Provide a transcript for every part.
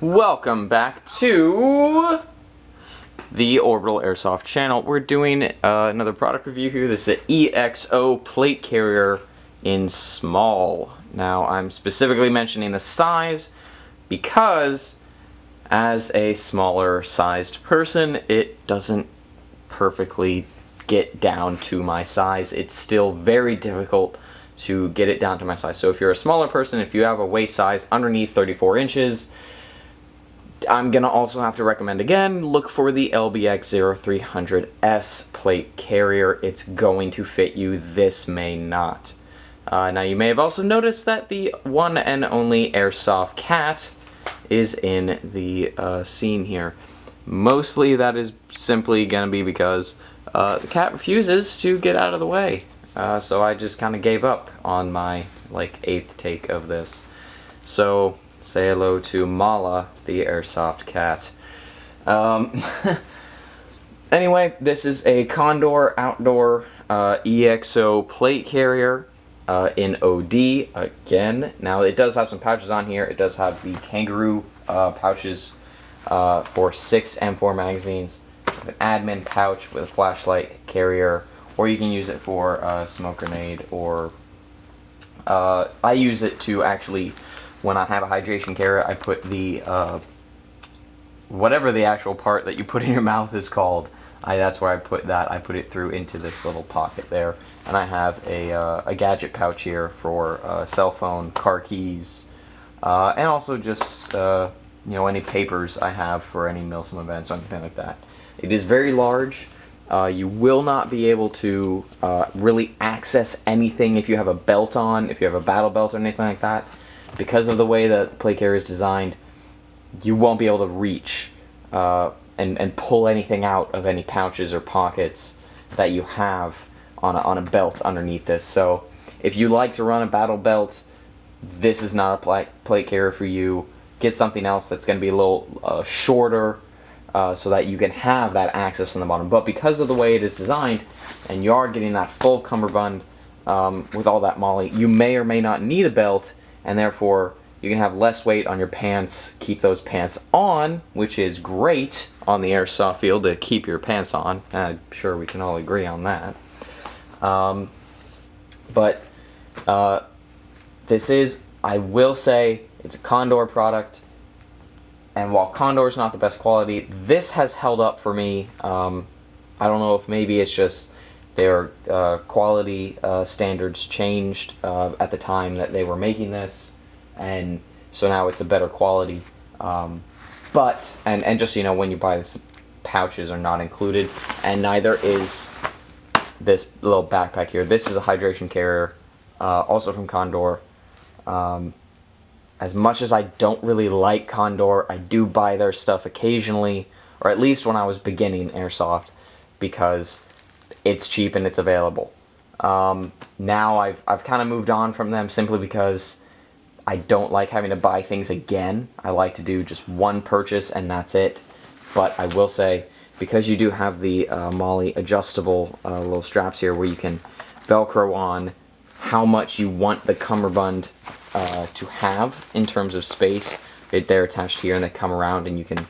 Welcome back to the Orbital Airsoft channel. We're doing another product review here. This is the EXO plate carrier in small. Now, I'm specifically mentioning the size because as a smaller sized person, it doesn't perfectly get down to my size. It's still very difficult to get it down to my size. So if you're a smaller person, if you have a waist size underneath 34 inches, I'm going to also have to recommend again, look for the LBX0300S plate carrier. It's going to fit you. This may not. Now you may have also noticed that the one and only Airsoft cat is in the scene here. Mostly that is simply going to be because the cat refuses to get out of the way. So I just kind of gave up on my like 8th take of this. So say hello to Mala, the Airsoft cat. Anyway, this is a Condor outdoor EXO plate carrier in OD again. Now it does have some pouches on here. It does have the kangaroo pouches for 6 M4 magazines, an admin pouch with a flashlight carrier, or you can use it for a smoke grenade, or I use it to actually, when I have a hydration carrier, I put the whatever the actual part that you put in your mouth is called. That's where I put that. I put it through into this little pocket there, and I have a gadget pouch here for cell phone, car keys, and also just any papers I have for any Milsim events or anything like that. It is very large. You will not be able to really access anything if you have a belt on, if you have a battle belt or anything like that. Because of the way that the plate carrier is designed, you won't be able to reach and pull anything out of any pouches or pockets that you have on a belt underneath this. So if you like to run a battle belt, this is not a plate carrier for you. Get something else that's going to be a little shorter, so that you can have that access on the bottom. But because of the way it is designed, and you are getting that full cummerbund with all that molly, you may or may not need a belt, and therefore you can have less weight on your pants, keep those pants on, which is great on the airsoft field to keep your pants on. I'm sure we can all agree on that. This is, I will say, it's a Condor product. And while Condor is not the best quality, this has held up for me. I don't know if maybe it's just their quality standards changed at the time that they were making this, and so now it's a better quality. But just so you know, when you buy this, pouches are not included, and neither is this little backpack here. This is a hydration carrier, also from Condor. As much as I don't really like Condor, I do buy their stuff occasionally, or at least when I was beginning Airsoft, because it's cheap and it's available. Now I've kind of moved on from them simply because I don't like having to buy things again. I like to do just one purchase and that's it. But I will say, because you do have the Molly adjustable little straps here where you can Velcro on how much you want the cummerbund to have in terms of space. They're attached here and they come around and you can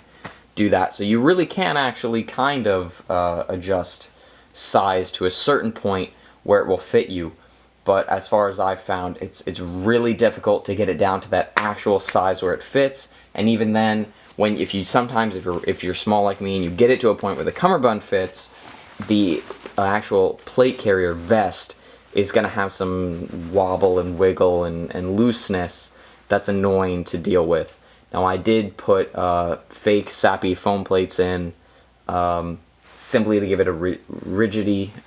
do that. So you really can actually kind of adjust size to a certain point where it will fit you. But as far as I've found, it's really difficult to get it down to that actual size where it fits. And even then, if you're small like me and you get it to a point where the cummerbund fits, the actual plate carrier vest is going to have some wobble and wiggle and looseness that's annoying to deal with. Now I did put fake sappy foam plates in simply to give it a rigidness,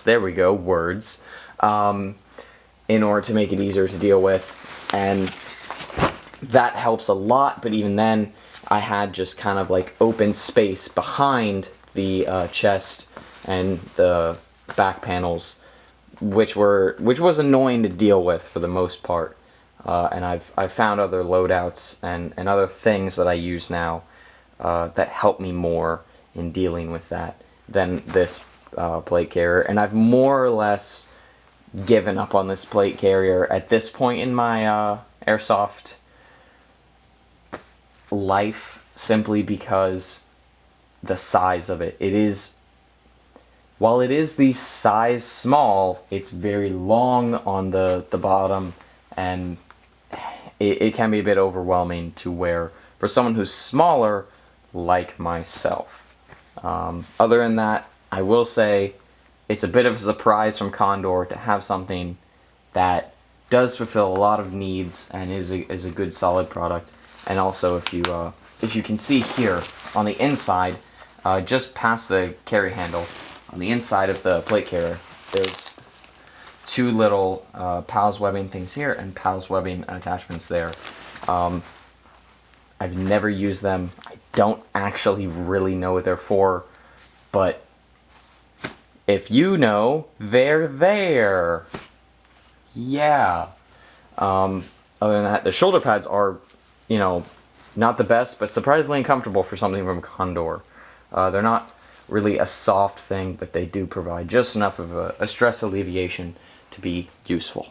there we go, words, in order to make it easier to deal with, and that helps a lot. But even then, I had just kind of like open space behind the chest and the back panels, which was annoying to deal with for the most part. And I've found other loadouts and other things that I use now that help me more in dealing with that than this plate carrier. And I've more or less given up on this plate carrier at this point in my airsoft life, simply because the size of it. While it is the size small, it's very long on the bottom, and it can be a bit overwhelming to wear for someone who's smaller like myself. Other than that, I will say it's a bit of a surprise from Condor to have something that does fulfill a lot of needs and is a good solid product. And also, if you can see here on the inside, just past the carry handle, on the inside of the plate carrier, there's two little PALS webbing things here and PALS webbing attachments there. I've never used them. I don't actually really know what they're for, but if you know, they're there. Yeah. Other than that, the shoulder pads are, not the best, but surprisingly comfortable for something from Condor. They're not really a soft thing, but they do provide just enough of a stress alleviation to be useful.